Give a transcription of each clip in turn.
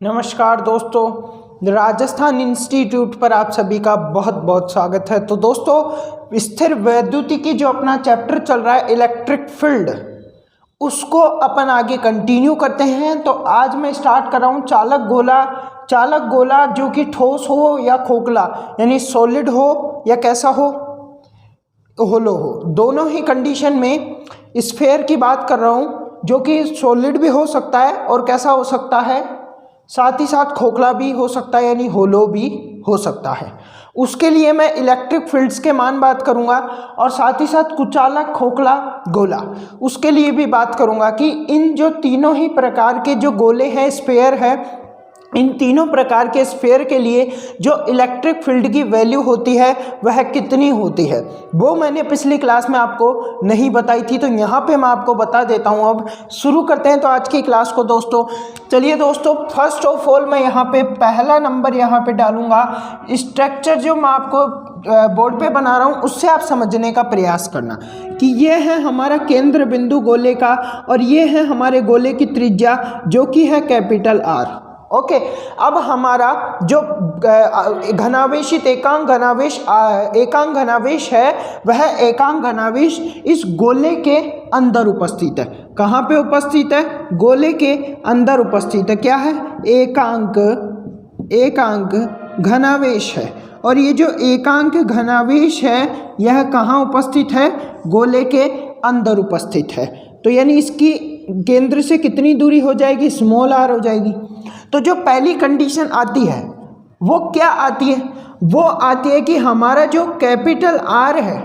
नमस्कार दोस्तों, राजस्थान इंस्टीट्यूट पर आप सभी का बहुत बहुत स्वागत है। तो दोस्तों, स्थिर वैद्युतिकी जो अपना चैप्टर चल रहा है इलेक्ट्रिक फील्ड, उसको अपन आगे कंटिन्यू करते हैं। तो आज मैं स्टार्ट कर रहा हूँ चालक गोला जो कि ठोस हो या खोखला, यानी सॉलिड हो या कैसा हो, होलो हो, दोनों ही कंडीशन में स्फेयर की बात कर रहा हूँ, जो कि सॉलिड भी हो सकता है और कैसा हो सकता है, साथ ही साथ खोखला भी हो सकता है, यानी होलो भी हो सकता है। उसके लिए मैं इलेक्ट्रिक फील्ड्स के मान बात करूंगा और साथ ही साथ कुचालक, खोखला, गोला, उसके लिए भी बात करूंगा कि इन जो तीनों ही प्रकार के जो गोले हैं, स्फेयर है, इन तीनों प्रकार के स्फेयर के लिए जो इलेक्ट्रिक फील्ड की वैल्यू होती है वह कितनी होती है, वो मैंने पिछली क्लास में आपको नहीं बताई थी। तो यहाँ पे मैं आपको बता देता हूँ। अब शुरू करते हैं तो आज की क्लास को दोस्तों। चलिए दोस्तों, फर्स्ट ऑफ ऑल मैं यहाँ पे पहला नंबर यहाँ पे डालूंगा। स्ट्रक्चर जो मैं आपको बोर्ड पे बना रहा हूँ उससे आप समझने का प्रयास करना कि ये है हमारा केंद्र बिंदु गोले का और ये है हमारे गोले की त्रिज्या जो कि है कैपिटल आर। ओके, अब हमारा जो घनावेशित एकांक घनावेश है, वह एकांक घनावेश इस गोले के अंदर उपस्थित है। कहाँ पे उपस्थित है? गोले के अंदर उपस्थित है। क्या है? एकांक घनावेश है। और ये जो एकांक घनावेश है यह कहाँ उपस्थित है? गोले के अंदर उपस्थित है। तो यानी इसकी केंद्र से कितनी दूरी हो जाएगी? स्मॉल आर हो जाएगी। तो जो पहली कंडीशन आती है वो क्या आती है? वो आती है कि हमारा जो कैपिटल आर है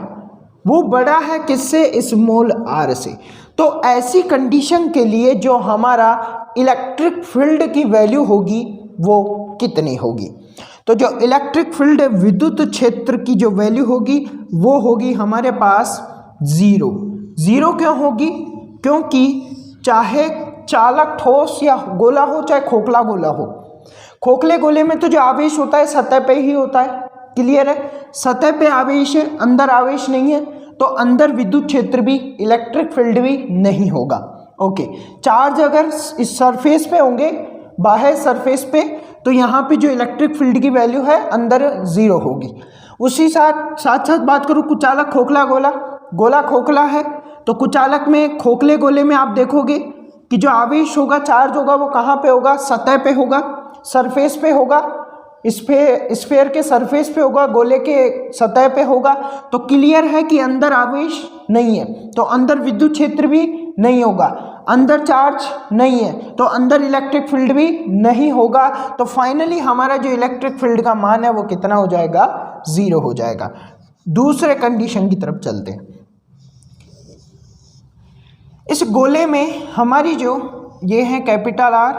वो बड़ा है किससे? स्मॉल आर से। तो ऐसी कंडीशन के लिए जो हमारा इलेक्ट्रिक फील्ड की वैल्यू होगी वो कितनी होगी? तो जो इलेक्ट्रिक फील्ड विद्युत क्षेत्र की जो वैल्यू होगी वो होगी हमारे पास जीरो क्यों होगी? क्योंकि चाहे चालक ठोस या गोला हो, चाहे खोखला गोला हो, खोखले गोले में तो जो आवेश होता है सतह पे ही होता है। क्लियर है? सतह पे आवेश है, अंदर आवेश नहीं है, तो अंदर विद्युत क्षेत्र भी, इलेक्ट्रिक फील्ड भी नहीं होगा। ओके, चार्ज अगर इस सरफेस पे होंगे, बाहर सरफेस पे, तो यहाँ पे जो इलेक्ट्रिक फील्ड की वैल्यू है अंदर जीरो होगी। उसी साथ बात करूँ कुचालक, खोखला, गोला खोखला है, तो कुचालक में, खोखले गोले में आप देखोगे कि जो आवेश होगा, चार्ज होगा, वो कहाँ पे होगा? सतह पे होगा, सरफेस पे होगा, स्फेयर के सरफेस पे होगा, गोले के सतह पे होगा। तो क्लियर है कि अंदर आवेश नहीं है, तो अंदर विद्युत क्षेत्र भी नहीं होगा, अंदर चार्ज नहीं है, तो अंदर इलेक्ट्रिक फील्ड भी नहीं होगा। तो फाइनली हमारा जो इलेक्ट्रिक फील्ड का मान है वो कितना हो जाएगा? जीरो हो जाएगा। दूसरे कंडीशन की तरफ चलते हैं। इस गोले में हमारी जो ये है कैपिटल आर,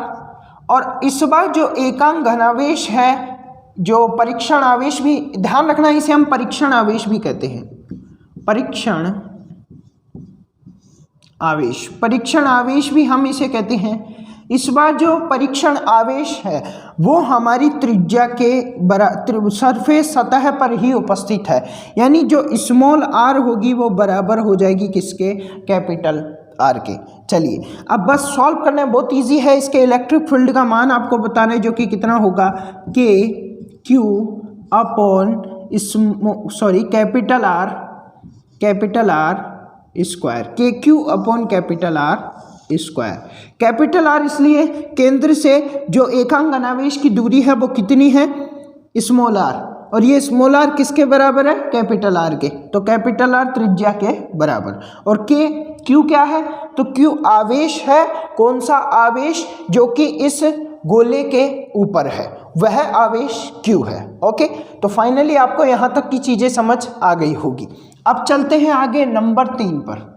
और इस बार जो एकांक घनावेश है, जो परीक्षण आवेश भी, ध्यान रखना इसे हम परीक्षण आवेश भी कहते हैं। परीक्षण आवेश भी हम इसे कहते हैं। इस बार जो परीक्षण आवेश है वो हमारी त्रिज्या के सरफेस सतह पर ही उपस्थित है, यानी जो स्मॉल आर होगी वो बराबर हो जाएगी किसके? कैपिटल आर के। चलिए अब बस सॉल्व करना है, बहुत इजी है। इसके इलेक्ट्रिक फील्ड का मान आपको बताना है जो कि कितना होगा? KQ upon capital are square. KQ upon capital are square. Capital R इसलिए केंद्र से जो एकांक घनावेश की दूरी है वो कितनी है? स्मॉल आर, और ये स्मॉल आर किसके बराबर है? कैपिटल आर के। तो कैपिटल आर त्रिज्या के बराबर, और क्यू क्या है? तो क्यू आवेश है। कौन सा आवेश? जो कि इस गोले के ऊपर है, वह आवेश क्यू है। ओके, तो फाइनली आपको यहां तक की चीजें समझ आ गई होगी। अब चलते हैं आगे नंबर 3 पर।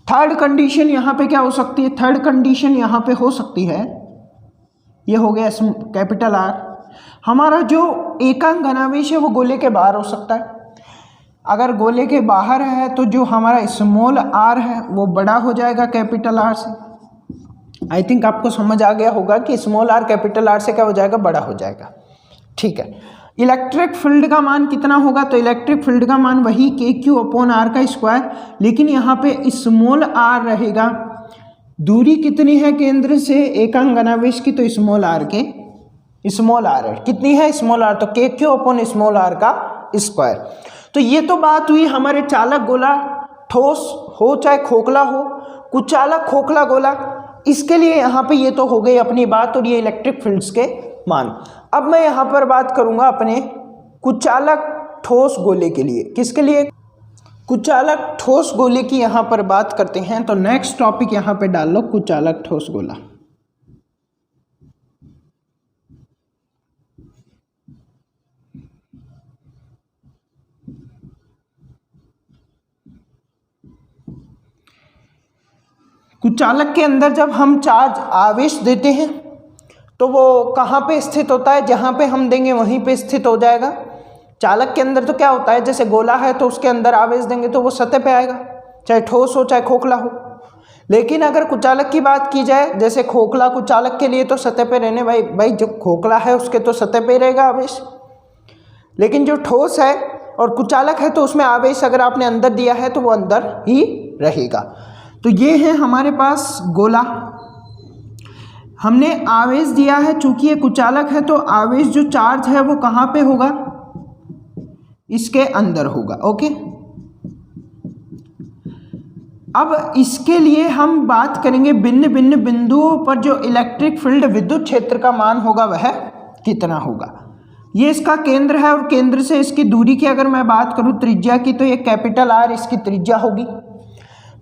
थर्ड कंडीशन यहाँ पे क्या हो सकती है? थर्ड कंडीशन यहाँ पे हो सकती है, ये हो गया कैपिटल आर। हमारा जो एकांक घनावेश है वो गोले के बाहर हो सकता है। अगर गोले के बाहर है तो जो हमारा स्मॉल आर है वो बड़ा हो जाएगा कैपिटल आर से। आई थिंक आपको समझ आ गया होगा कि स्मॉल आर कैपिटल आर से क्या हो जाएगा? बड़ा हो जाएगा। ठीक है, इलेक्ट्रिक फील्ड का मान कितना होगा? तो इलेक्ट्रिक फील्ड का मान वही KQ अपॉन आर का स्क्वायर, लेकिन यहाँ पे स्मॉल आर रहेगा दूरी कितनी है केंद्र से एकांक घनावेश की, तो स्मॉल आर है, कितनी है स्मॉल आर, तो के क्यू अपॉन स्मॉल आर का स्क्वायर। तो ये तो बात हुई हमारे चालक गोला, ठोस हो चाहे खोखला हो, कुचालक खोखला गोला, इसके लिए यहाँ पे ये तो हो गई अपनी बात और ये इलेक्ट्रिक फील्ड्स के मान। अब मैं यहाँ पर बात करूँगा अपने कुचालक ठोस गोले के लिए। किसके लिए? कुचालक ठोस गोले की यहाँ पर बात करते हैं। तो नेक्स्ट टॉपिक यहाँ पे डाल लो, कुचालक ठोस गोला। कुचालक के अंदर जब हम चार्ज आवेश देते हैं तो वो कहाँ पे स्थित होता है? जहाँ पे हम देंगे वहीं पे स्थित हो जाएगा। चालक के अंदर तो क्या होता है, जैसे गोला है तो उसके अंदर आवेश देंगे तो वो सतह पे आएगा, चाहे ठोस हो चाहे खोखला हो। लेकिन अगर कुचालक की बात की जाए, जैसे खोखला कुचालक के लिए तो सतह पे रहने, भाई जो खोखला है उसके तो सतह पे रहेगा आवेश, लेकिन जो ठोस है और कुचालक है तो उसमें आवेश अगर आपने अंदर दिया है तो वो अंदर ही रहेगा। तो ये है हमारे पास गोला, हमने आवेश दिया है, चूंकि ये कुचालक है तो आवेश जो चार्ज है वो कहाँ पे होगा? इसके अंदर होगा। ओके, अब इसके लिए हम बात करेंगे भिन्न भिन्न बिंदुओं पर जो इलेक्ट्रिक फील्ड विद्युत क्षेत्र का मान होगा वह कितना होगा। ये इसका केंद्र है और केंद्र से इसकी दूरी की अगर मैं बात करूं त्रिज्या की, तो ये कैपिटल आर इसकी त्रिज्या होगी।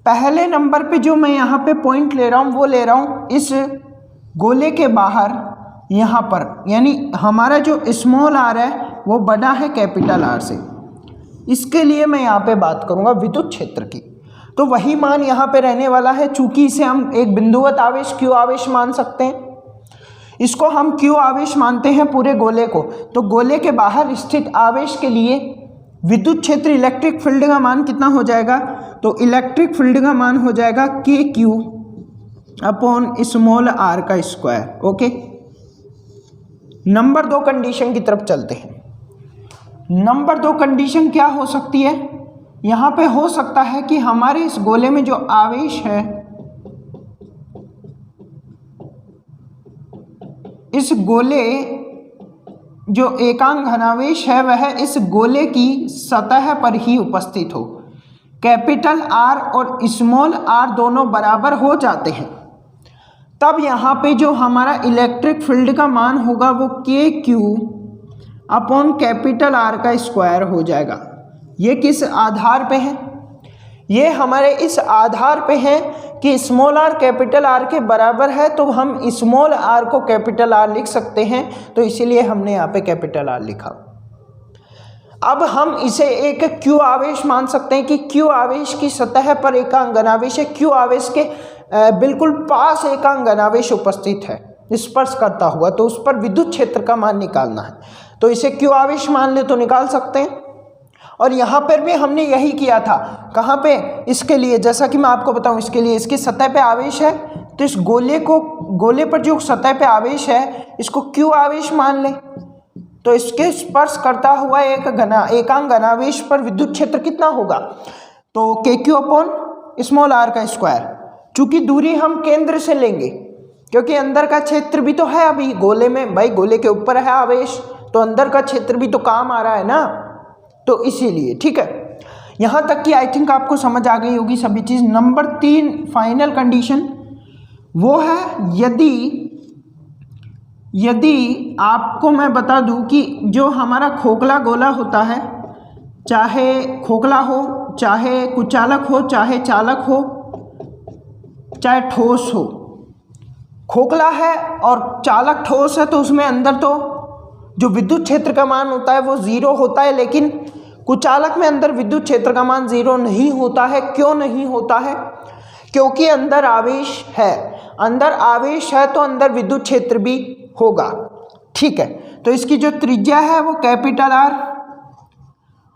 पहले नंबर पे जो मैं यहाँ पे पॉइंट ले रहा हूँ वो ले रहा हूँ इस गोले के बाहर यहाँ पर, यानी हमारा जो स्मॉल आर है वो बड़ा है कैपिटल आर से। इसके लिए मैं यहाँ पे बात करूँगा विद्युत क्षेत्र की, तो वही मान यहाँ पे रहने वाला है। चूंकि इसे हम एक बिंदुवत आवेश क्यू आवेश मान सकते हैं, इसको हम क्यू आवेश मानते हैं पूरे गोले को। तो गोले के बाहर स्थित आवेश के लिए विद्युत क्षेत्र इलेक्ट्रिक फील्ड का मान कितना हो जाएगा? तो इलेक्ट्रिक फील्ड का मान हो जाएगा के क्यू अपॉन स्मॉल आर का स्क्वायर। ओके, नंबर 2 कंडीशन की तरफ चलते हैं। नंबर 2 कंडीशन क्या हो सकती है? यहाँ पे हो सकता है कि हमारे इस गोले में जो आवेश है, इस गोले जो एकांक घनावेश है वह इस गोले की सतह पर ही उपस्थित हो। कैपिटल आर और स्मॉल आर दोनों बराबर हो जाते हैं, तब यहाँ पे जो हमारा इलेक्ट्रिक फील्ड का मान होगा वो के क्यू अपॉन कैपिटल आर का स्क्वायर हो जाएगा। ये किस आधार पे है? ये हमारे इस आधार पे है कि स्मॉल आर कैपिटल आर के बराबर है, तो हम स्मॉल आर को कैपिटल आर लिख सकते हैं, तो इसीलिए हमने यहाँ पे कैपिटल आर लिखा। अब हम इसे एक क्यू आवेश मान सकते हैं कि क्यू आवेश की सतह पर एकांक घनावेश है, क्यू आवेश के बिल्कुल पास एकांक घनावेश उपस्थित है स्पर्श करता हुआ, तो उस पर विद्युत क्षेत्र का मान निकालना है। तो इसे क्यू आवेश मान ले तो निकाल सकते हैं। और यहाँ पर भी हमने यही किया था। कहाँ पे? इसके लिए, जैसा कि मैं आपको बताऊँ, इसके लिए इसकी सतह पे आवेश है तो इस गोले पर जो सतह पे आवेश है इसको क्यू आवेश मान लें, तो इसके स्पर्श करता हुआ एकांक घनावेश पर विद्युत क्षेत्र कितना होगा? तो के क्यू अपॉन स्मॉल आर का स्क्वायर। चूंकि दूरी हम केंद्र से लेंगे, क्योंकि अंदर का क्षेत्र भी तो है अभी गोले में, भाई गोले के ऊपर है आवेश तो अंदर का क्षेत्र भी तो काम आ रहा है ना, तो इसीलिए। ठीक है, यहाँ तक कि आई थिंक आपको समझ आ गई होगी सभी चीज़। नंबर 3 फाइनल कंडीशन वो है, यदि आपको मैं बता दूं कि जो हमारा खोखला गोला होता है, चाहे खोखला हो, चाहे कुचालक हो, चाहे चालक हो, चाहे ठोस हो, खोखला है और चालक ठोस है तो उसमें अंदर तो जो विद्युत क्षेत्र का मान होता है वो 0 होता है, लेकिन कुचालक में अंदर विद्युत क्षेत्र का मान 0 नहीं होता है। क्यों नहीं होता है? क्योंकि अंदर आवेश है, अंदर आवेश है तो अंदर विद्युत क्षेत्र भी होगा। ठीक है, तो इसकी जो त्रिज्या है वो कैपिटल आर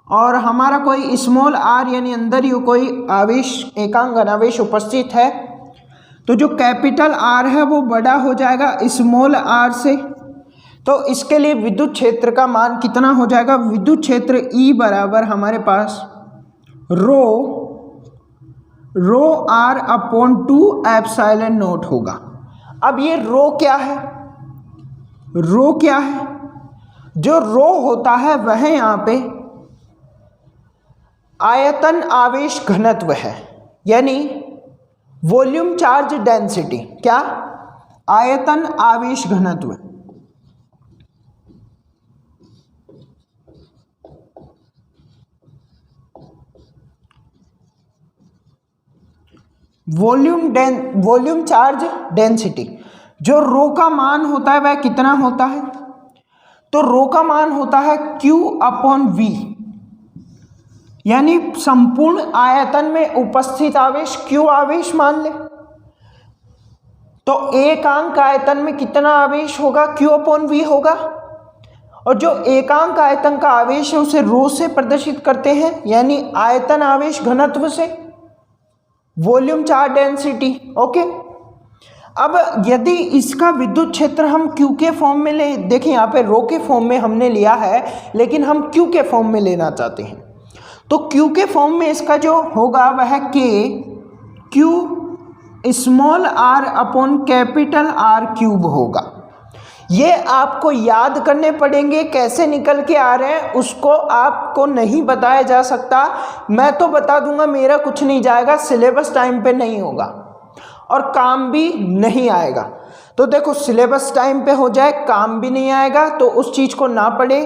और हमारा कोई स्मॉल आर, यानी अंदर ही कोई आवेश एकांक घनावेश उपस्थित है, तो जो कैपिटल आर है वो बड़ा हो जाएगा स्मॉल आर से। तो इसके लिए विद्युत क्षेत्र का मान कितना हो जाएगा? विद्युत क्षेत्र E बराबर हमारे पास रो रो आर अपॉन 2 एप्सिलॉन नॉट होगा। अब ये रो क्या है, रो क्या है, जो रो होता है वह यहाँ पे आयतन आवेश घनत्व है, यानी वॉल्यूम चार्ज डेंसिटी। क्या? आयतन आवेश घनत्व। Volume charge density. जो रो का मान होता है वह कितना होता है? तो रो का मान होता है Q अपॉन V, यानी संपूर्ण आयतन में उपस्थित आवेश Q आवेश मान ले। तो एकांक आयतन में कितना आवेश होगा? Q अपॉन V होगा। और जो एकांक आयतन का आवेश है उसे रो से प्रदर्शित करते हैं, यानी आयतन आवेश घनत्व से, वॉल्यूम चार्ज डेंसिटी। ओके। अब यदि इसका विद्युत क्षेत्र हम Q के फॉर्म में ले, देखिए यहाँ पे रो के फॉर्म में हमने लिया है, लेकिन हम Q के फॉर्म में लेना चाहते हैं, तो Q के फॉर्म में इसका जो होगा वह K Q small r upon capital R cube होगा। ये आपको याद करने पड़ेंगे, कैसे निकल के आ रहे हैं उसको आपको नहीं बताया जा सकता। मैं तो बता दूंगा, मेरा कुछ नहीं जाएगा, सिलेबस टाइम पे नहीं होगा और काम भी नहीं आएगा। तो देखो, सिलेबस टाइम पे हो जाए, काम भी नहीं आएगा, तो उस चीज़ को ना पढ़े,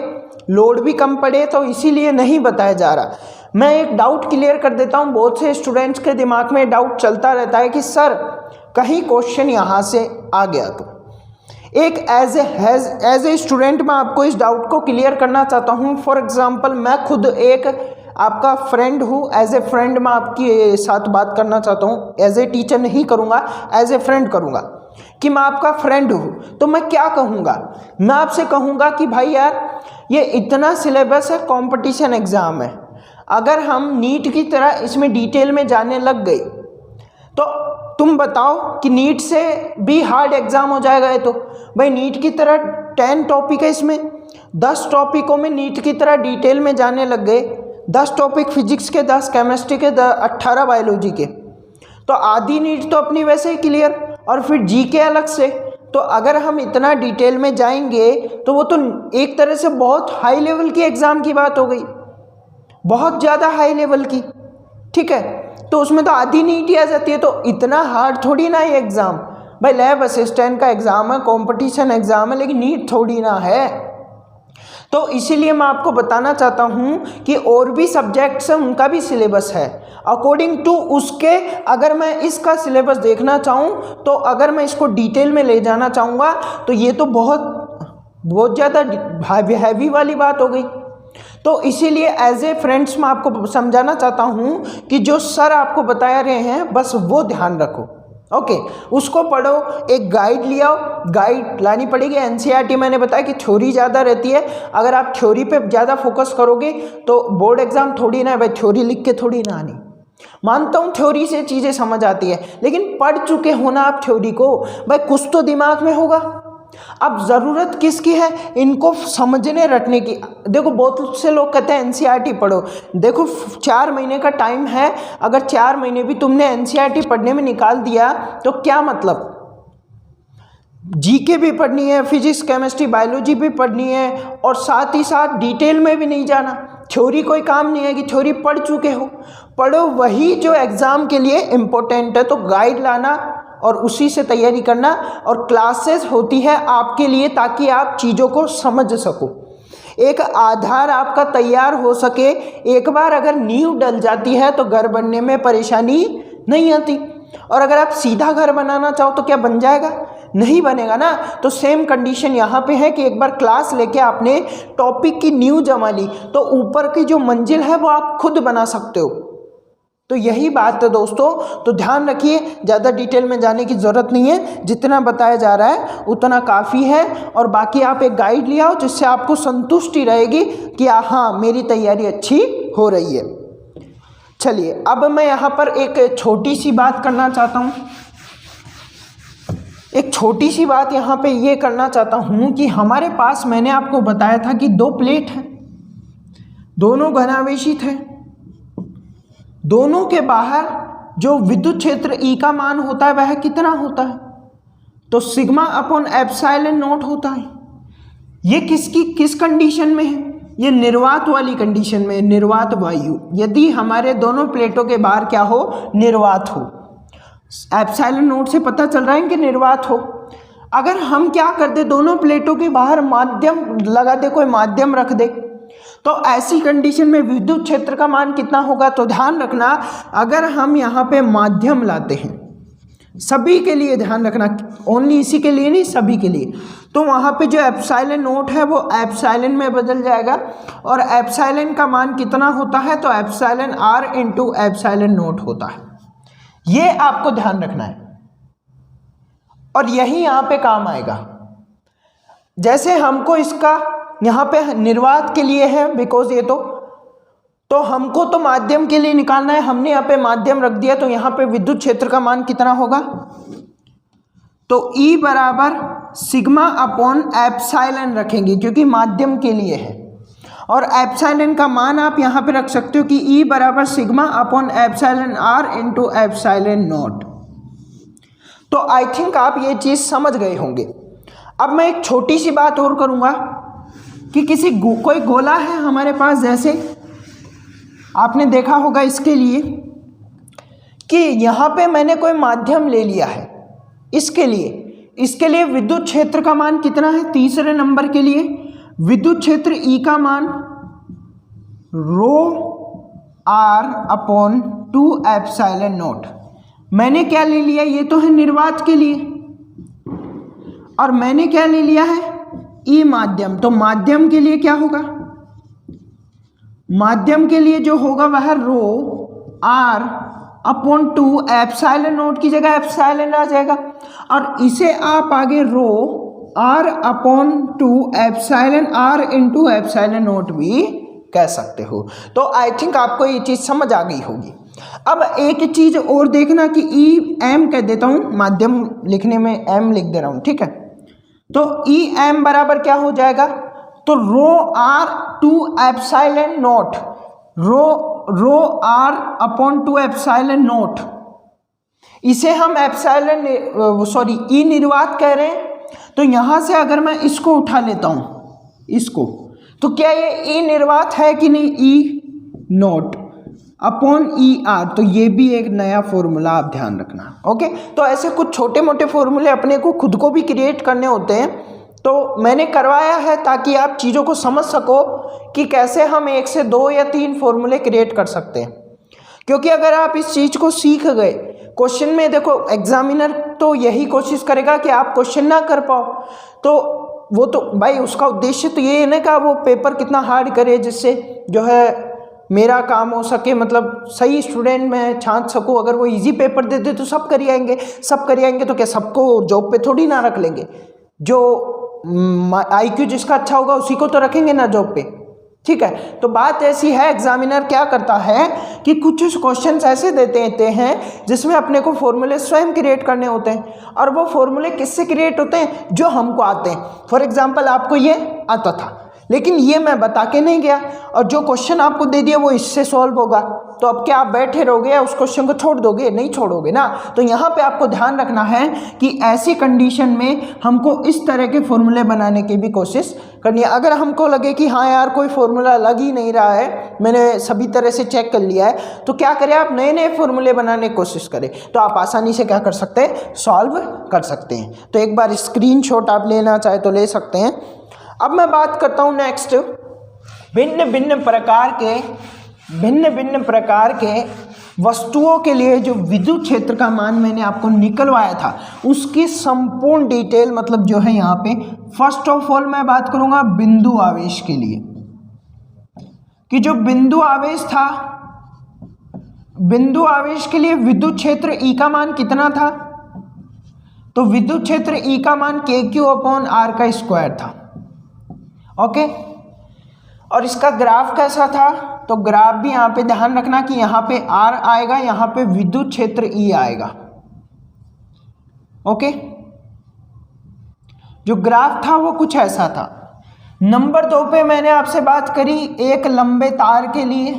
लोड भी कम पड़े, तो इसीलिए नहीं बताया जा रहा। मैं एक डाउट क्लियर कर देता हूँ, बहुत से स्टूडेंट्स के दिमाग में डाउट चलता रहता है कि सर कहीं क्वेश्चन यहाँ से आ गया। तो एक एज ए स्टूडेंट मैं आपको इस डाउट को क्लियर करना चाहता हूँ। फॉर एग्जांपल, मैं खुद एक आपका फ्रेंड हूँ, एज ए फ्रेंड मैं आपके साथ बात करना चाहता हूँ। एज ए टीचर नहीं करूँगा, एज ए फ्रेंड करूँगा कि मैं आपका फ्रेंड हूँ। तो मैं क्या कहूँगा? मैं आपसे कहूँगा कि भाई यार, ये इतना सिलेबस है, कंपटीशन एग्ज़ाम है, अगर हम नीट की तरह इसमें डिटेल में जाने लग गए तो तुम बताओ कि नीट से भी हार्ड एग्ज़ाम हो जाएगा। ये तो भाई नीट की तरह 10 टॉपिक है, इसमें 10 टॉपिकों में नीट की तरह डिटेल में जाने लग गए, 10 टॉपिक फिजिक्स के, 10 केमिस्ट्री के, 18 बायोलॉजी के, तो आधी नीट तो अपनी वैसे ही क्लियर, और फिर जीके अलग से। तो अगर हम इतना डिटेल में जाएंगे तो वो तो एक तरह से बहुत हाई लेवल की एग्ज़ाम की बात हो गई, बहुत ज़्यादा हाई लेवल की, ठीक है। तो उसमें तो आधी नीट ही आ जाती है, तो इतना हार्ड थोड़ी ना ये एग्ज़ाम। भाई लैब असिस्टेंट का एग्ज़ाम है, कंपटीशन एग्ज़ाम है, लेकिन नीट थोड़ी ना है। तो इसीलिए मैं आपको बताना चाहता हूँ कि और भी सब्जेक्ट्स हैं, उनका भी सिलेबस है अकॉर्डिंग टू उसके। अगर मैं इसका सिलेबस देखना चाहूँ, तो अगर मैं इसको डिटेल में ले जाना चाहूँगा तो ये तो बहुत ज़्यादा हैवी वाली बात हो गई। तो इसीलिए एज ए फ्रेंड्स मैं आपको समझाना चाहता हूँ कि जो सर आपको बता रहे हैं बस वो ध्यान रखो। ओके, उसको पढ़ो, एक गाइड ले आओ, गाइड लानी पड़ेगी। एनसीईआरटी मैंने बताया कि थ्योरी ज़्यादा रहती है, अगर आप थ्योरी पे ज़्यादा फोकस करोगे तो बोर्ड एग्जाम थोड़ी ना है भाई, थ्योरी लिख के थोड़ी ना आनी। मानता हूँ थ्योरी से चीज़ें समझ आती है, लेकिन पढ़ चुके हो ना आप थ्योरी को, भाई कुछ तो दिमाग में होगा। अब ज़रूरत किसकी है? इनको समझने रटने की। देखो बहुत से लोग कहते हैं एनसीईआरटी पढ़ो, देखो 4 महीने का टाइम है, अगर 4 महीने भी तुमने एनसीईआरटी पढ़ने में निकाल दिया तो क्या मतलब? जीके भी पढ़नी है, फिजिक्स केमिस्ट्री बायोलॉजी भी पढ़नी है, और साथ ही साथ डिटेल में भी नहीं जाना। थ्योरी कोई काम नहीं है कि थ्योरी पढ़ चुके हो, पढ़ो वही जो एग्ज़ाम के लिए इम्पोर्टेंट है। तो गाइड लाना और उसी से तैयारी करना, और क्लासेस होती है आपके लिए ताकि आप चीज़ों को समझ सको, एक आधार आपका तैयार हो सके। एक बार अगर नींव डल जाती है तो घर बनने में परेशानी नहीं आती, और अगर आप सीधा घर बनाना चाहो तो क्या बन जाएगा? नहीं बनेगा ना। तो सेम कंडीशन यहाँ पे है कि एक बार क्लास लेके आपने टॉपिक की नींव जमा ली तो ऊपर की जो मंजिल है वो आप खुद बना सकते हो। तो यही बात है दोस्तों, तो ध्यान रखिए, ज़्यादा डिटेल में जाने की ज़रूरत नहीं है, जितना बताया जा रहा है उतना काफ़ी है। और बाकी आप एक गाइड ले आओ जिससे आपको संतुष्टि रहेगी कि हाँ मेरी तैयारी अच्छी हो रही है। चलिए अब मैं यहाँ पर एक छोटी सी बात करना चाहता हूँ, एक छोटी सी बात यहाँ पे ये करना चाहता हूँ कि हमारे पास, मैंने आपको बताया था कि 2 प्लेट हैं, दोनों घनावेशित हैं, दोनों के बाहर जो विद्युत क्षेत्र E का मान होता है वह कितना होता है? तो सिग्मा अपॉन एप्सिलॉन नॉट होता है। ये किस कंडीशन में है? ये निर्वात वाली कंडीशन में, निर्वात वायु, यदि हमारे दोनों प्लेटों के बाहर क्या हो, निर्वात हो। एप्सिलॉन नोट से पता चल रहा है कि निर्वात हो। अगर हम क्या कर दे, दोनों प्लेटों के बाहर माध्यम लगा दे, कोई माध्यम रख दे, तो ऐसी कंडीशन में विद्युत क्षेत्र का मान कितना होगा? तो ध्यान रखना, अगर हम यहाँ पे माध्यम लाते हैं, सभी के लिए ध्यान रखना, ओनली इसी के लिए नहीं, सभी के लिए, तो वहाँ पे जो एप्सिलॉन नोट है वो एप्सिलॉन में बदल जाएगा। और एप्सिलॉन का मान कितना होता है? तो epsilon R into epsilon naught होता है। ये आपको ध्यान रखना है और यही यहाँ पे काम आएगा। जैसे हमको इसका यहाँ पे निर्वात के लिए है, बिकॉज ये तो हमको तो माध्यम के लिए निकालना है, हमने यहाँ पे माध्यम रख दिया, तो यहाँ पे विद्युत क्षेत्र का मान कितना होगा? तो E बराबर सिग्मा अपॉन एप्सिलॉन रखेंगे क्योंकि माध्यम के लिए है, और एप्सिलॉन का मान आप यहाँ पे रख सकते हो कि E बराबर sigma upon epsilon R into epsilon naught. तो आई थिंक आप ये चीज़ समझ गए होंगे। अब मैं एक छोटी सी बात और करूँगा कि कोई गोला है हमारे पास, जैसे आपने देखा होगा इसके लिए कि यहाँ पे मैंने कोई माध्यम ले लिया है, इसके लिए विद्युत क्षेत्र का मान कितना है? तीसरे नंबर के लिए विद्युत क्षेत्र E का मान रो आर अपॉन 2 एप्सिलॉन नॉट। मैंने क्या ले लिया? ये तो है निर्वात के लिए, और मैंने क्या ले लिया है? E माध्यम। तो माध्यम के लिए क्या होगा? माध्यम के लिए जो होगा वह rho R upon 2 epsilon naught की जगह एप्सिलॉन आ जाएगा, और इसे आप आगे rho R upon 2 epsilon R into epsilon naught भी कह सकते हो। तो आई थिंक आपको ये चीज़ समझ आ गई होगी। अब एक चीज़ और देखना कि ई एम कह देता हूँ, माध्यम लिखने में एम लिख दे रहा हूँ, ठीक है। तो ई एम बराबर क्या हो जाएगा? तो rho R 2 epsilon naught, rho R upon 2 epsilon naught, इसे हम एप्सिलॉन ई निर्वात कह रहे हैं। तो यहाँ से अगर मैं इसको उठा लेता हूँ, इसको, तो क्या ये ई निर्वात है कि नहीं? ई नॉट अपॉन ई आर। तो ये भी एक नया फॉर्मूला आप ध्यान रखना, ओके। तो ऐसे कुछ छोटे मोटे फॉर्मूले अपने को खुद को भी क्रिएट करने होते हैं, तो मैंने करवाया है ताकि आप चीज़ों को समझ सको कि कैसे हम 1 से 2 या 3 फॉर्मूले क्रिएट कर सकते हैं। क्योंकि अगर आप इस चीज़ को सीख गए, क्वेश्चन में देखो एग्जामिनर तो यही कोशिश करेगा कि आप क्वेश्चन ना कर पाओ, तो वो तो भाई उसका उद्देश्य तो ये है ना कि वो पेपर कितना हार्ड करे जिससे जो है मेरा काम हो सके, मतलब सही स्टूडेंट मैं छांट सकूँ। अगर वो इजी पेपर दे दे तो सब कर आएंगे, तो क्या सबको जॉब पे थोड़ी ना रख लेंगे? जो IQ जिसका अच्छा होगा उसी को तो रखेंगे ना जॉब पे, ठीक है। तो बात ऐसी है, एग्जामिनर क्या करता है कि कुछ क्वेश्चंस ऐसे देते हैं जिसमें अपने को फॉर्मूले स्वयं क्रिएट करने होते हैं, और वो फॉर्मूले किससे क्रिएट होते हैं? जो हमको आते हैं। फॉर एग्जांपल आपको ये आता था, लेकिन ये मैं बता के नहीं गया, और जो क्वेश्चन आपको दे दिया वो इससे सॉल्व होगा, तो अब क्या आप बैठे रहोगे या उस क्वेश्चन को छोड़ दोगे? नहीं छोड़ोगे ना। तो यहाँ पे आपको ध्यान रखना है कि ऐसी कंडीशन में हमको इस तरह के फॉर्मूले बनाने की भी कोशिश करनी है। अगर हमको लगे कि हाँ यार कोई फॉर्मूला लग ही नहीं रहा है, मैंने सभी तरह से चेक कर लिया है, तो क्या करें? आप नए नए फॉर्मूले बनाने की कोशिश करें, तो आप आसानी से क्या कर सकते हैं? सॉल्व कर सकते हैं। तो एक बार स्क्रीनशॉट आप लेना चाहे तो ले सकते हैं। अब मैं बात करता हूँ नेक्स्ट, भिन्न भिन्न प्रकार के वस्तुओं के लिए जो विद्युत क्षेत्र का मान मैंने आपको निकलवाया था उसकी संपूर्ण डिटेल, मतलब जो है यहाँ पे फर्स्ट ऑफ ऑल मैं बात करूँगा बिंदु आवेश के लिए, कि जो बिंदु आवेश था, बिंदु आवेश के लिए विद्युत क्षेत्र E का मान कितना था? तो विद्युत क्षेत्र E का मान KQ/R का स्क्वायर था, ओके। और इसका ग्राफ कैसा था? तो ग्राफ भी यहाँ पे ध्यान रखना कि यहाँ पे R आएगा, यहाँ पे विद्युत क्षेत्र E आएगा, ओके। जो ग्राफ था वो कुछ ऐसा था। नंबर 2 पे मैंने आपसे बात करी एक लंबे तार के लिए,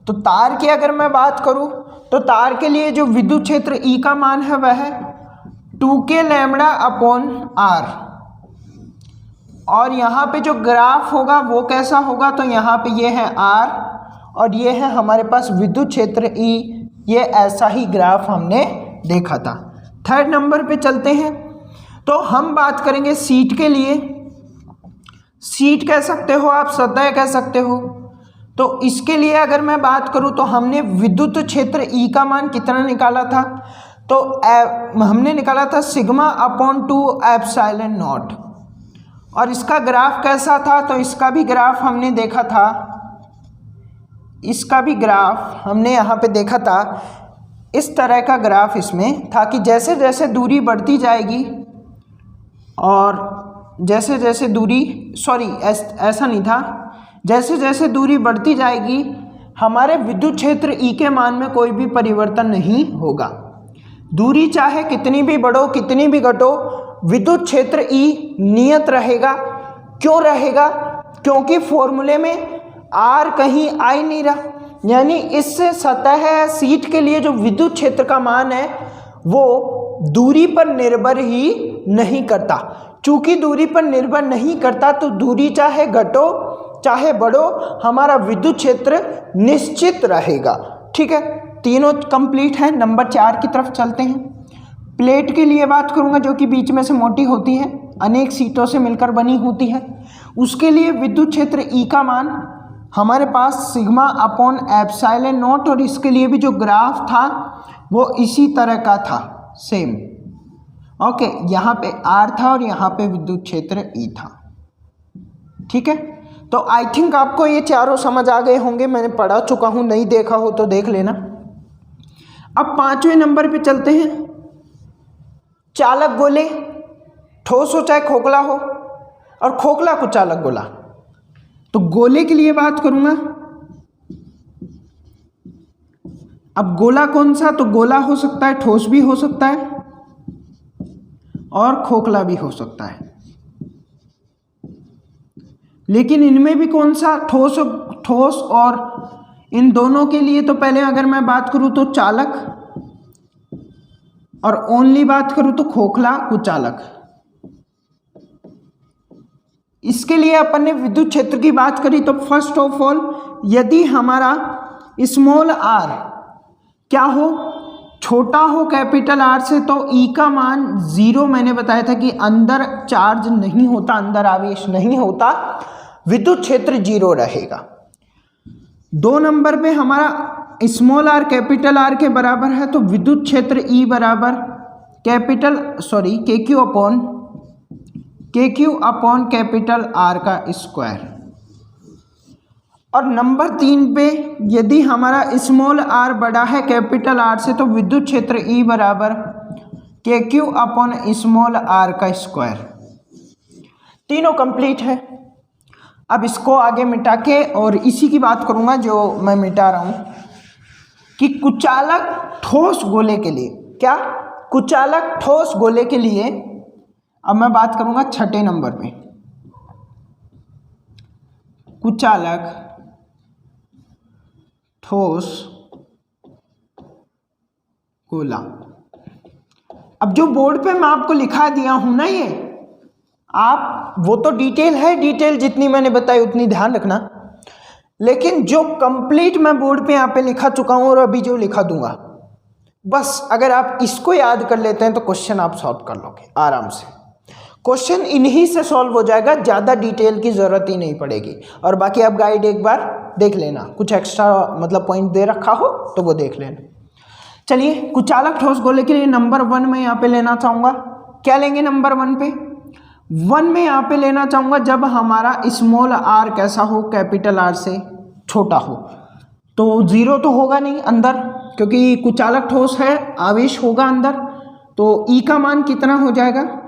तो तार की अगर मैं बात करूं तो तार के लिए जो विद्युत क्षेत्र E का मान है वह है 2k लैम्बडा अपॉन r। और यहाँ पे जो ग्राफ होगा वो कैसा होगा, तो यहाँ पे ये है r और ये है हमारे पास विद्युत क्षेत्र E। ये ऐसा ही ग्राफ हमने देखा था। थर्ड नंबर पे चलते हैं। तो हम बात करेंगे शीट के लिए। शीट कह सकते हो आप, सतह कह सकते हो। तो इसके लिए अगर मैं बात करूं तो हमने विद्युत क्षेत्र E का मान कितना निकाला था, तो हमने निकाला था सिग्मा अपॉन 2 एप्सिलॉन नॉट। और इसका ग्राफ कैसा था, तो इसका भी ग्राफ हमने देखा था, इसका भी ग्राफ हमने यहाँ पे देखा था। इस तरह का ग्राफ इसमें था कि जैसे जैसे दूरी बढ़ती जाएगी और जैसे जैसे दूरी ऐसा नहीं था, जैसे जैसे दूरी बढ़ती जाएगी हमारे विद्युत क्षेत्र E के मान में कोई भी परिवर्तन नहीं होगा। दूरी चाहे कितनी भी बढ़ो कितनी भी घटो, विद्युत क्षेत्र E नियत रहेगा। क्यों रहेगा, क्योंकि फॉर्मूले में R कहीं आ ही नहीं रहा, यानी इस सतह शीट के लिए जो विद्युत क्षेत्र का मान है वो दूरी पर निर्भर ही नहीं करता। चूंकि दूरी पर निर्भर नहीं करता तो दूरी चाहे घटो चाहे बढ़ो हमारा विद्युत क्षेत्र निश्चित रहेगा। ठीक है, तीनों कंप्लीट है। नंबर 4 की तरफ चलते हैं। प्लेट के लिए बात करूंगा जो कि बीच में से मोटी होती है, अनेक शीटों से मिलकर बनी होती है। उसके लिए विद्युत क्षेत्र E का मान हमारे पास सिग्मा अपॉन एप्सिलॉन नॉट, और इसके लिए भी जो ग्राफ था वो इसी तरह का था, सेम। ओके, यहाँ पे R था और यहाँ पे विद्युत क्षेत्र E था। ठीक है, तो आई थिंक आपको ये चारों समझ आ गए होंगे, मैंने पढ़ा चुका हूँ, नहीं देखा हो तो देख लेना। अब 5वें नंबर पे चलते हैं। चालक गोले, ठोस हो चाहे खोखला हो, और खोखला को चालक गोला। तो गोले के लिए बात करूंगा। अब गोला कौन सा, तो गोला हो सकता है, ठोस भी हो सकता है और खोखला भी हो सकता है। लेकिन इनमें भी कौन सा, ठोस और इन दोनों के लिए तो पहले अगर मैं बात करूं तो चालक, और ओनली बात करूं तो खोखला कुचालक। इसके लिए अपन ने विद्युत क्षेत्र की बात करी तो फर्स्ट ऑफ ऑल यदि हमारा स्मॉल r क्या हो, छोटा हो कैपिटल R से, तो E का मान 0, मैंने बताया था कि अंदर चार्ज नहीं होता, अंदर आवेश नहीं होता, विद्युत क्षेत्र 0 रहेगा। 2 नंबर पे हमारा स्मॉल r कैपिटल R के बराबर है, तो विद्युत क्षेत्र E बराबर KQ अपॉन कैपिटल R का स्क्वायर। और नंबर 3 पे यदि हमारा स्मॉल r बड़ा है कैपिटल R से, तो विद्युत क्षेत्र E बराबर KQ अपॉन स्मॉल r का स्क्वायर। तीनों कंप्लीट है। अब इसको आगे मिटा के और इसी की बात करूंगा जो मैं मिटा रहा हूं कि कुचालक ठोस गोले के लिए, क्या कुचालक ठोस गोले के लिए अब मैं बात करूंगा 6ठे नंबर पे। कुचालक ठोस गोला। अब जो बोर्ड पे मैं आपको लिखा दिया हूं ना, ये आप, वो तो डिटेल है, डिटेल जितनी मैंने बताई उतनी ध्यान रखना, लेकिन जो कंप्लीट मैं बोर्ड पे यहाँ पे लिखा चुका हूं और अभी जो लिखा दूंगा, बस अगर आप इसको याद कर लेते हैं तो क्वेश्चन आप सॉल्व कर लोगे आराम से। क्वेश्चन इन्हीं से सॉल्व हो जाएगा, ज़्यादा डिटेल की ज़रूरत ही नहीं पड़ेगी। और बाकी आप गाइड एक बार देख लेना, कुछ एक्स्ट्रा मतलब पॉइंट दे रखा हो तो वो देख लेना। चलिए, कुचालक ठोस गोले के लिए नंबर 1 में यहाँ पे लेना चाहूँगा। क्या लेंगे नंबर 1 पे? 1 में यहाँ पे लेना चाहूँगा जब हमारा स्मॉल r कैसा हो, कैपिटल R से छोटा हो। तो 0 तो होगा नहीं अंदर, क्योंकि कुचालक ठोस है, आवेश होगा अंदर। तो E का मान कितना हो जाएगा?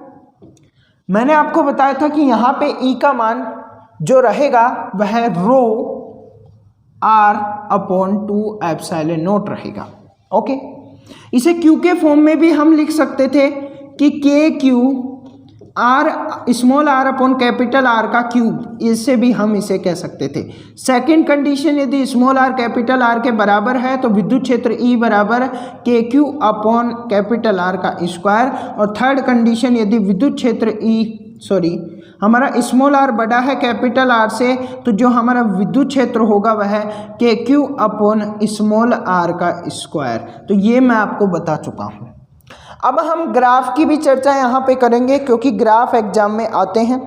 मैंने आपको बताया था कि यहाँ पे E का मान जो रहेगा वह rho r upon 2 epsilon naught रहेगा। ओके, इसे Q के फॉर्म में भी हम लिख सकते थे कि KQ R small R upon capital R का क्यूब, इससे भी हम इसे कह सकते थे। सेकंड कंडीशन, यदि स्मॉल आर कैपिटल आर के बराबर है तो विद्युत क्षेत्र ई बराबर K Q upon capital R का स्क्वायर। और थर्ड कंडीशन, यदि विद्युत क्षेत्र हमारा स्मॉल आर बड़ा है कैपिटल आर से, तो जो हमारा विद्युत क्षेत्र होगा वह के क्यू अपॉन स्मॉल आर का स्क्वायर। तो ये मैं आपको बता चुका हूँ। अब हम ग्राफ की भी चर्चा यहाँ पे करेंगे, क्योंकि ग्राफ एग्जाम में आते हैं।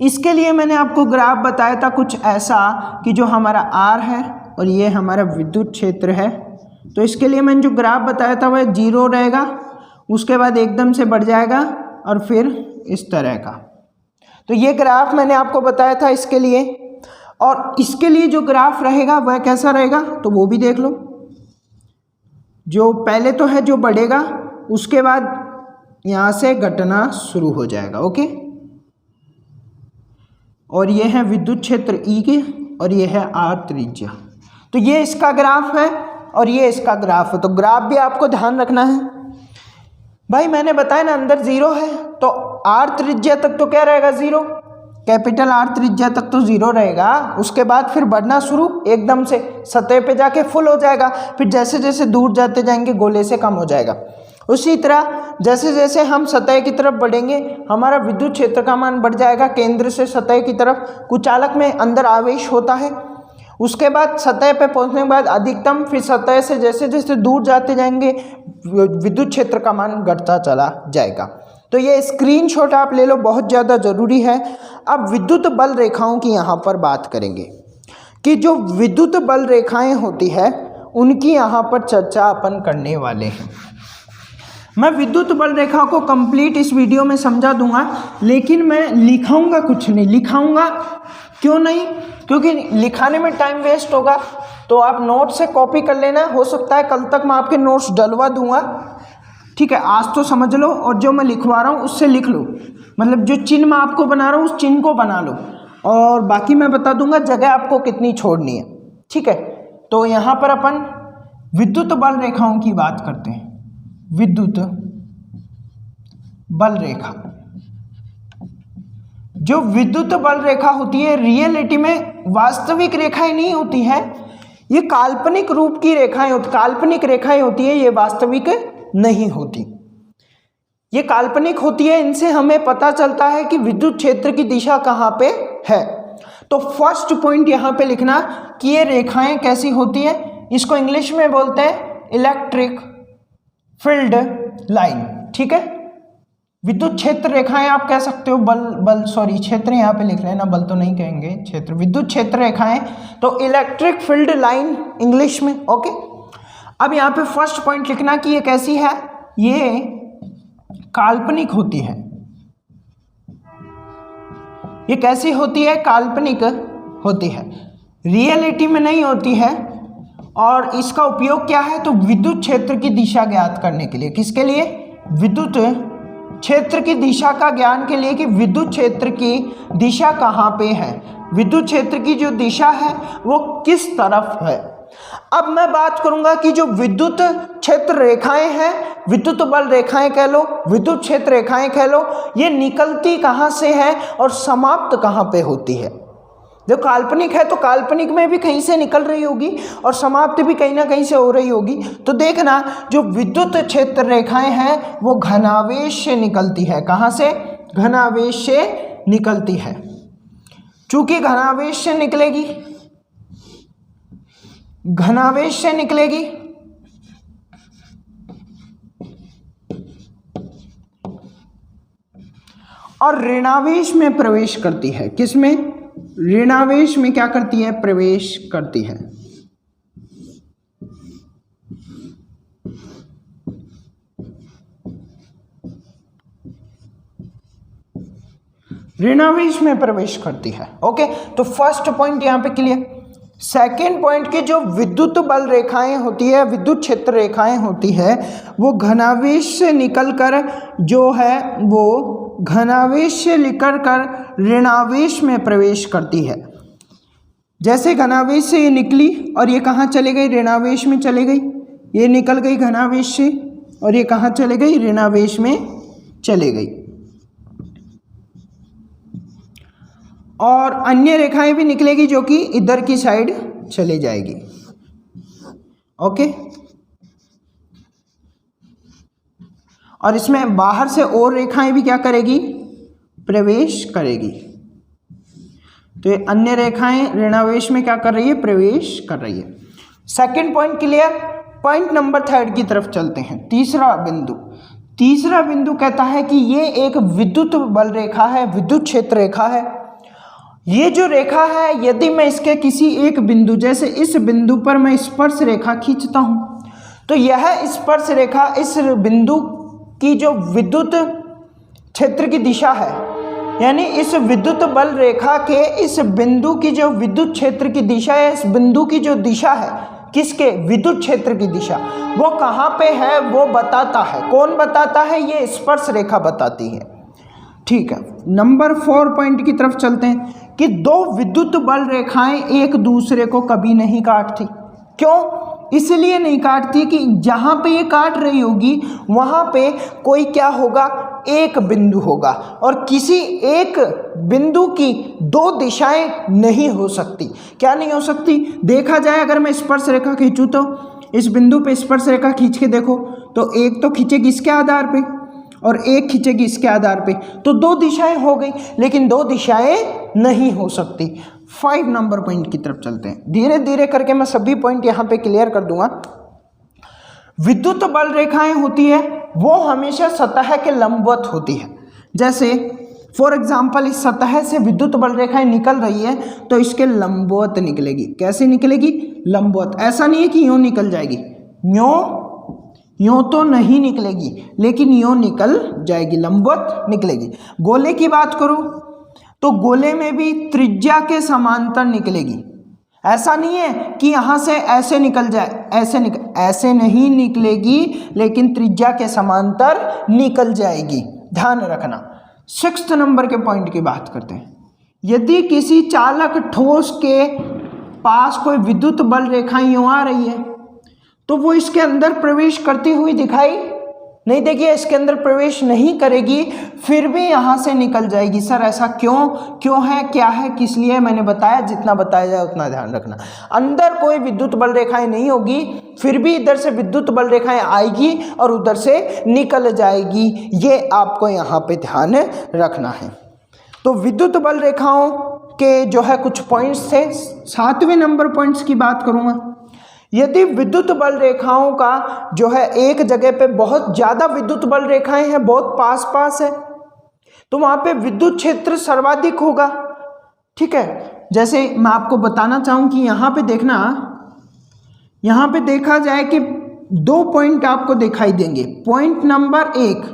इसके लिए मैंने आपको ग्राफ बताया था कुछ ऐसा कि जो हमारा आर है और ये हमारा विद्युत क्षेत्र है। तो इसके लिए मैंने जो ग्राफ बताया था वह 0 रहेगा, उसके बाद एकदम से बढ़ जाएगा और फिर इस तरह का। तो ये ग्राफ मैंने आपको बताया था इसके लिए। और इसके लिए जो ग्राफ रहेगा वह कैसा रहेगा तो वो भी देख लो। जो पहले तो है जो बढ़ेगा, उसके बाद यहाँ से घटना शुरू हो जाएगा। ओके, और ये है विद्युत क्षेत्र ई के और ये है आर त्रिज्या। तो ये इसका ग्राफ है और ये इसका ग्राफ है। तो ग्राफ भी आपको ध्यान रखना है भाई। मैंने बताया ना अंदर 0 है, तो आर त्रिज्या तक तो क्या रहेगा 0, कैपिटल आर त्रिज्या तक तो 0 रहेगा। उसके बाद फिर बढ़ना शुरू, एकदम से सतह पे जाके फुल हो जाएगा। फिर जैसे जैसे दूर जाते जाएंगे गोले से कम हो जाएगा। उसी तरह जैसे जैसे हम सतह की तरफ बढ़ेंगे हमारा विद्युत क्षेत्र का मान बढ़ जाएगा। केंद्र से सतह की तरफ कुचालक में अंदर आवेश होता है, उसके बाद सतह पे पहुंचने के बाद अधिकतम, फिर सतह से जैसे जैसे दूर जाते जाएंगे विद्युत क्षेत्र का मान घटता चला जाएगा। तो ये स्क्रीनशॉट आप ले लो, बहुत ज़्यादा ज़रूरी है। अब विद्युत बल रेखाओं की यहाँ पर बात करेंगे कि जो विद्युत बल रेखाएं होती है उनकी यहाँ पर चर्चा अपन करने वाले हैं। मैं विद्युत बल रेखा को कंप्लीट इस वीडियो में समझा दूंगा, लेकिन मैं लिखाऊंगा कुछ नहीं। लिखाऊंगा क्यों नहीं, क्योंकि लिखाने में टाइम वेस्ट होगा। तो आप नोट से कॉपी कर लेना, हो सकता है कल तक मैं आपके नोट्स डलवा दूंगा। ठीक है, आज तो समझ लो और जो मैं लिखवा रहा हूँ उससे लिख लो, मतलब जो चिन्ह मैं आपको बना रहा हूँ उस चिन्ह को बना लो, और बाकी मैं बता दूंगा जगह आपको कितनी छोड़नी है। ठीक है, तो यहाँ पर अपन विद्युत बल रेखाओं की बात करते हैं। विद्युत बल रेखा, जो विद्युत बल रेखा होती है रियलिटी में वास्तविक रेखाएं नहीं होती है, ये काल्पनिक रूप की रेखाएं होती, काल्पनिक रेखाएं होती है, ये वास्तविक नहीं होती, ये काल्पनिक होती है। इनसे हमें पता चलता है कि विद्युत क्षेत्र की दिशा कहाँ पे है। तो फर्स्ट पॉइंट यहाँ पे लिखना कि ये रेखाएं कैसी होती है, इसको इंग्लिश में बोलते हैं इलेक्ट्रिक फील्ड लाइन। ठीक है, विद्युत क्षेत्र रेखाएं आप कह सकते हो, क्षेत्र यहाँ पे लिख रहे हैं ना, बल तो नहीं कहेंगे, क्षेत्र, विद्युत क्षेत्र रेखाएं, तो इलेक्ट्रिक फील्ड लाइन इंग्लिश में। ओके, अब यहाँ पे फर्स्ट पॉइंट लिखना कि ये कैसी है, ये काल्पनिक होती है। ये कैसी होती है, काल्पनिक होती है, रियलिटी में नहीं होती है। और इसका उपयोग क्या है, तो विद्युत क्षेत्र की दिशा ज्ञात करने के लिए। किसके लिए, विद्युत क्षेत्र की दिशा का ज्ञान के लिए कि विद्युत क्षेत्र की दिशा कहाँ पे है, विद्युत क्षेत्र की जो दिशा है वो किस तरफ है। अब मैं बात करूंगा कि जो विद्युत क्षेत्र रेखाएं हैं, विद्युत बल रेखाएं कह लो, विद्युत क्षेत्र रेखाएं कह लो, ये निकलती कहाँ से है और समाप्त कहाँ पे होती है। जो काल्पनिक है तो काल्पनिक में भी कहीं से निकल रही होगी और समाप्त भी कहीं ना कहीं से हो रही होगी। तो देखना जो विद्युत क्षेत्र रेखाएं हैं वो घनावेश से निकलती है। कहाँ से, घनावेश से निकलती है। चूंकि घनावेश से निकलेगी, घनावेश से निकलेगी और ऋणावेश में प्रवेश करती है। किसमें, ऋणावेश में क्या करती है, प्रवेश करती है। ऋणावेश में प्रवेश करती है। ओके, तो फर्स्ट पॉइंट यहां पे क्लियर। सेकेंड पॉइंट की जो विद्युत बल रेखाएं होती है, विद्युत क्षेत्र रेखाएं होती है, वो घनावेश से निकलकर जो है वो घनावेश से निकल कर ऋणावेश में प्रवेश करती है। जैसे घनावेश से ये निकली और ये कहाँ चले गई, ऋणावेश में चले गई। ये निकल गई घनावेश से और ये कहाँ चले गई, ऋणावेश में चले गई। और अन्य रेखाएं भी निकलेगी जो कि इधर की साइड चली जाएगी। ओके, और इसमें बाहर से और रेखाएं भी क्या करेगी, प्रवेश करेगी। तो ये अन्य रेखाएं ऋणावेश में क्या कर रही है, प्रवेश कर रही है। Second point clear. Point number 3 की तरफ चलते हैं। तीसरा बिंदु कहता है कि ये एक विद्युत बल रेखा है, विद्युत क्षेत्र रेखा है। ये जो रेखा है, यदि मैं इसके किसी एक बिंदु, जैसे इस बिंदु पर मैं स्पर्श रेखा खींचता हूं, तो यह स्पर्श रेखा इस बिंदु की जो विद्युत क्षेत्र की दिशा है, यानी इस विद्युत बल रेखा के इस बिंदु की जो विद्युत क्षेत्र की दिशा है, इस बिंदु की जो दिशा है, किसके, विद्युत क्षेत्र की दिशा, वो कहाँ पे है वो बताता है। कौन बताता है, ये स्पर्श रेखा बताती है। ठीक है, नंबर 4 पॉइंट की तरफ चलते हैं कि दो विद्युत बल रेखाएं एक दूसरे को कभी नहीं काटती। क्यों? इसलिए नहीं काटती कि जहां पे ये काट रही होगी वहां पे कोई क्या होगा, एक बिंदु होगा, और किसी एक बिंदु की दो दिशाएं नहीं हो सकती। क्या नहीं हो सकती? देखा जाए, अगर मैं स्पर्श रेखा खींचूं तो इस बिंदु पे स्पर्श रेखा खींच के देखो तो एक तो खींचेगी इसके आधार पे और एक खींचेगी इसके आधार पे, तो दो दिशाएं हो गई, लेकिन दो दिशाएं नहीं हो सकती। 5 नंबर पॉइंट की तरफ चलते हैं। धीरे धीरे करके मैं सभी पॉइंट यहां पे क्लियर कर दूंगा। विद्युत बल रेखाएं होती है वो हमेशा सतह के लंबवत होती है। जैसे फॉर एग्जाम्पल इस सतह से विद्युत बल रेखाएं निकल रही है तो इसके लंबवत निकलेगी। कैसे निकलेगी? लंबवत। ऐसा नहीं है कि यूं निकल जाएगी, यूं तो नहीं निकलेगी, लेकिन यूं निकल जाएगी, लंबवत निकलेगी। गोले की बात करूं तो गोले में भी त्रिज्या के समांतर निकलेगी। ऐसा नहीं है कि यहां से ऐसे निकल जाए, ऐसे नहीं निकलेगी, लेकिन त्रिज्या के समांतर निकल जाएगी, ध्यान रखना। 6 नंबर के पॉइंट की बात करते हैं। यदि किसी चालक ठोस के पास कोई विद्युत बल रेखाएं यूं आ रही है तो वो इसके अंदर प्रवेश करती हुई दिखाई नहीं देगी, इसके अंदर प्रवेश नहीं करेगी, फिर भी यहां से निकल जाएगी। सर ऐसा क्यों है, क्या है, किस लिए? मैंने बताया, जितना बताया जाए उतना ध्यान रखना। अंदर कोई विद्युत बल रेखाएं नहीं होगी, फिर भी इधर से विद्युत बल रेखाएं आएगी और उधर से निकल जाएगी। ये आपको यहाँ पे ध्यान रखना है। तो विद्युत बल रेखाओं के जो है कुछ पॉइंट्स थे। 7वें नंबर पॉइंट्स की बात करूंगा। यदि विद्युत बल रेखाओं का जो है एक जगह पे बहुत ज़्यादा विद्युत बल रेखाएं हैं, बहुत पास पास है, तो वहाँ पे विद्युत क्षेत्र सर्वाधिक होगा। ठीक है, जैसे मैं आपको बताना चाहूँ कि यहाँ पे देखना, यहाँ पे देखा जाए कि 2 पॉइंट आपको दिखाई देंगे। पॉइंट नंबर 1,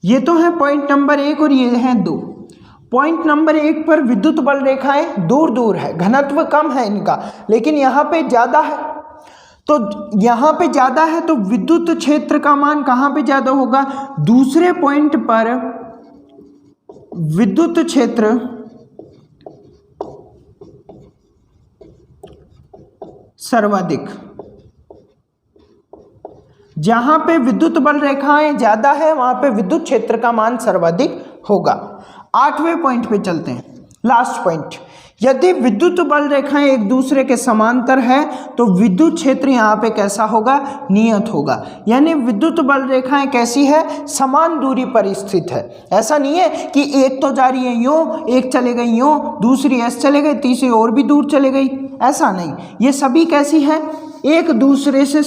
ये तो है पॉइंट नंबर 1 और ये है 2। पॉइंट नंबर 1 पर विद्युत बल रेखाएं दूर दूर है, घनत्व कम है इनका, लेकिन यहाँ पे ज़्यादा है। तो यहाँ पे ज़्यादा है तो विद्युत क्षेत्र का मान कहाँ पे ज़्यादा होगा? दूसरे पॉइंट पर विद्युत क्षेत्र सर्वाधिक। जहाँ पे विद्युत बल रेखाएं ज़्यादा है वहाँ पे विद्युत क्षेत्र का मान सर्वाधिक होगा। 8वें पॉइंट पे चलते हैं, लास्ट पॉइंट। यदि विद्युत बल रेखाएं एक दूसरे के समांतर है तो विद्युत क्षेत्र यहाँ पे कैसा होगा? नियत होगा। यानी विद्युत बल रेखाएं कैसी है? समान दूरी पर स्थित है। ऐसा नहीं है कि एक तो जा रही है यूं, एक चले गई यूं, दूसरी ऐसे चले गई, तीसरी और भी दूर चले गई, ऐसा नहीं। ये सभी कैसी है? एक दूसरे से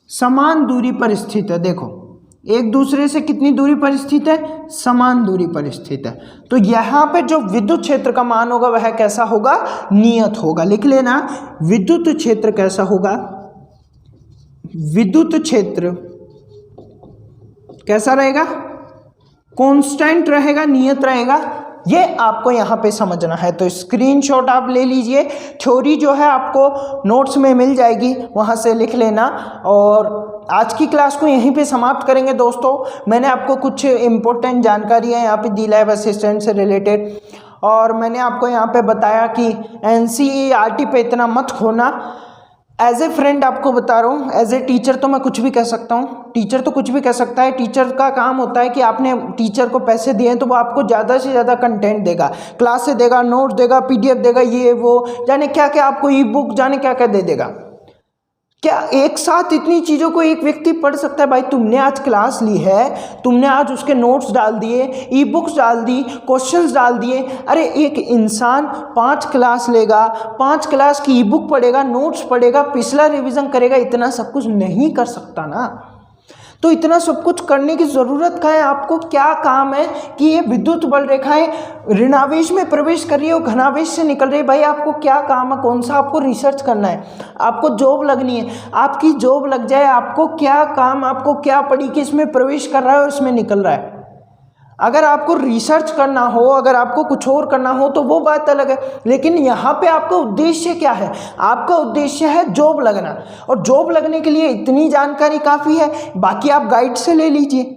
समान दूरी पर स्थित है। देखो, एक दूसरे से कितनी दूरी पर स्थित है? समान दूरी पर स्थित है। तो यहाँ पे जो विद्युत क्षेत्र का मान होगा वह कैसा होगा? नियत होगा। लिख लेना, विद्युत क्षेत्र कैसा होगा? विद्युत क्षेत्र कैसा रहेगा? कांस्टेंट रहेगा, नियत रहेगा। ये आपको यहाँ पे समझना है। तो स्क्रीनशॉट आप ले लीजिए, थ्योरी जो है आपको नोट्स में मिल जाएगी, वहाँ से लिख लेना। और आज की क्लास को यहीं पे समाप्त करेंगे दोस्तों। मैंने आपको कुछ इम्पोर्टेंट जानकारियाँ यहाँ पे दी लैब असिस्टेंट से रिलेटेड, और मैंने आपको यहाँ पे बताया कि NCERT पे इतना मत खोना, एज ए फ्रेंड आपको बता रहा हूँ, एज ए टीचर तो मैं कुछ भी कह सकता हूँ, टीचर तो कुछ भी कह सकता है। टीचर का काम होता है कि आपने टीचर को पैसे दिए हैं तो वो आपको ज़्यादा से ज़्यादा कंटेंट देगा, क्लास से देगा, नोट्स देगा, पीडीएफ देगा, ये वो जाने क्या क्या, आपको ई बुक जाने क्या क्या दे देगा। क्या एक साथ इतनी चीज़ों को एक व्यक्ति पढ़ सकता है? भाई तुमने आज क्लास ली है, तुमने आज उसके नोट्स डाल दिए, ई बुक्स डाल दी, क्वेश्चंस डाल दिए। अरे एक इंसान 5 क्लास लेगा, 5 क्लास की ई बुक पढ़ेगा, नोट्स पढ़ेगा, पिछला रिवीजन करेगा, इतना सब कुछ नहीं कर सकता ना। तो इतना सब कुछ करने की ज़रूरत क्या है? आपको क्या काम है कि ये विद्युत बल रेखाएं ऋणावेश में प्रवेश कर रही है और घनावेश से निकल रही है? भाई आपको क्या काम है? कौन सा आपको रिसर्च करना है? आपको जॉब लगनी है, आपकी जॉब लग जाए, आपको क्या काम, आपको क्या पड़ी कि इसमें प्रवेश कर रहा है और इसमें निकल रहा है? अगर आपको रिसर्च करना हो, अगर आपको कुछ और करना हो तो वो बात अलग है, लेकिन यहाँ पे आपका उद्देश्य क्या है? आपका उद्देश्य है जॉब लगना, और जॉब लगने के लिए इतनी जानकारी काफ़ी है, बाकी आप गाइड से ले लीजिए।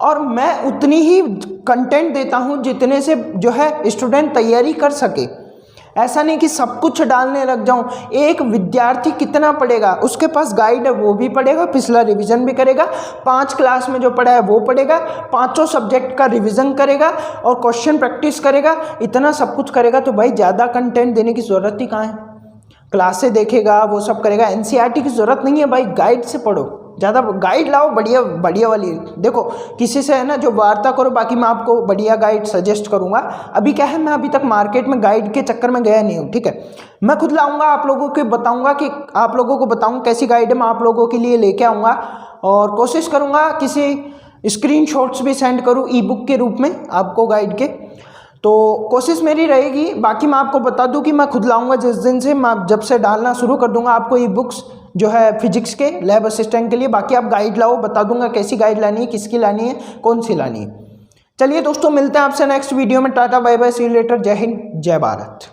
और मैं उतनी ही कंटेंट देता हूँ जितने से जो है स्टूडेंट तैयारी कर सके। ऐसा नहीं कि सब कुछ डालने लग जाऊं। एक विद्यार्थी कितना पढ़ेगा, उसके पास गाइड है, वो भी पढ़ेगा, पिछला रिवीजन भी करेगा, 5 क्लास में जो पढ़ा है वो पढ़ेगा, 5 सब्जेक्ट का रिवीजन करेगा और क्वेश्चन प्रैक्टिस करेगा, इतना सब कुछ करेगा तो भाई ज़्यादा कंटेंट देने की ज़रूरत ही कहाँ है? क्लास से देखेगा, वो सब करेगा, एनसीईआरटी की ज़रूरत नहीं है भाई, गाइड से पढ़ो, ज़्यादा गाइड लाओ, बढ़िया बढ़िया वाली। देखो किसी से है ना जो वार्ता करो, बाकी मैं आपको बढ़िया गाइड सजेस्ट करूँगा। अभी क्या है, मैं अभी तक मार्केट में गाइड के चक्कर में गया नहीं हूँ, ठीक है। मैं खुद लाऊंगा, आप लोगों को बताऊँगा कि आप लोगों को बताऊँ कैसी गाइड है, मैं आप लोगों के लिए लेके आऊँगा और कोशिश करूँगा किसी स्क्रीनशॉट्स भी सेंड करूँ ई बुक के रूप में आपको गाइड के, तो कोशिश मेरी रहेगी। बाकी मैं आपको बता दूं कि मैं खुद लाऊंगा जिस दिन से, मैं जब से डालना शुरू कर दूंगा आपको ई बुक्स जो है फिजिक्स के लैब असिस्टेंट के लिए। बाकी आप गाइड लाओ, बता दूंगा कैसी गाइड लानी है, किसकी लानी है, कौन सी लानी है। चलिए दोस्तों, मिलते हैं आपसे नेक्स्ट वीडियो में। Tata bye bye, see you later, जय हिंद, जय भारत।